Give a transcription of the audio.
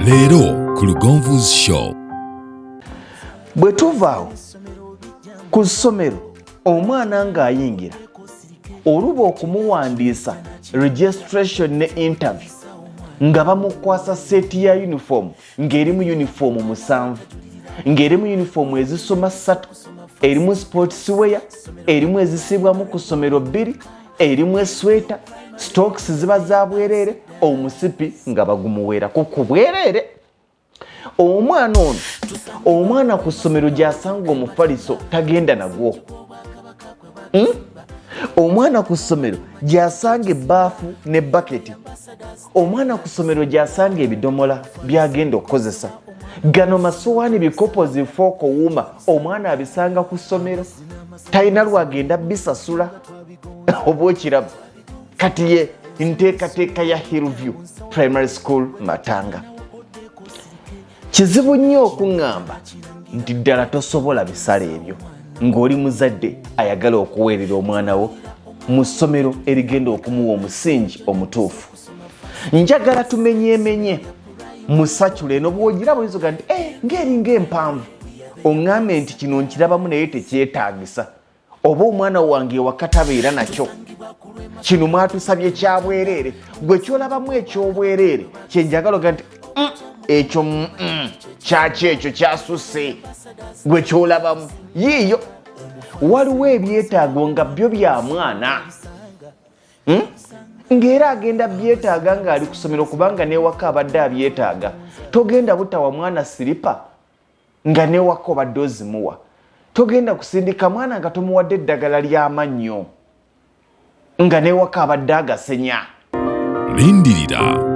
Leero ku Lugonvu's show. Bwe tuvaawo ku ssomero omwana ng'ayingira oluba okumuwandiisa registration ne interview nga bamukwasa seeti ya uniform ng'erimu uniform 7 ng'erimu uniform ezisoma 3 erimu sports wear erimu ezisibwamu ku ssomero 2 erimu esweta stocks ziba za bwereere omusipi nga bagumuweera ku bwereere. Omwana ku ssomero gy'asanga omufaliso tagenda nagwo. Omwana ku ssomero gy'asanga ebbaafu ne baketi. Omwana ku ssomero gy'asanga ebidomola by'agenda okukozesa. Gano masowaani bikopo zifooko wuuma omwana abisanga ku ssomero talina lwagenda bisasula oba okiraba. Kati ye nteekateeka ya Hillview Primary School Matanga. Kizibu nnyo okuŋŋamba nti ddala tosobola bisala ebyo ng'oli muzadde ayagala okuweerera omwana wo mu ssomero erigenda okumuwa omusingi omutuufu. Njagala tumenyeemenye musacule eno bw'ogiraba oyinza nti ng'eringa empanvu oŋŋambe nti kino nkirabamu naye tekyetaagisa oba omwana wange ewaka tabeera nakyo. Kino mwatusabye kya bwereere gwe kyolabamu eky'obwereere kye njagala oga nti ekyo kyaki ekyo kyasusse gwe kyolabamu yiiyo. Waliwo ebyetaago nga byo bya mwana ng'era agenda byetaaga ng'ali ku ssomero kubanga n'ewaka abadde abyetaaga. Togenda butawa mwana siripa nga n'ewaka obadde ozimuwa. Togenda kusindika mwana nga tomuwadde eddagala ly'amannyo nga n'ewaka abadde agasenya. Lindirira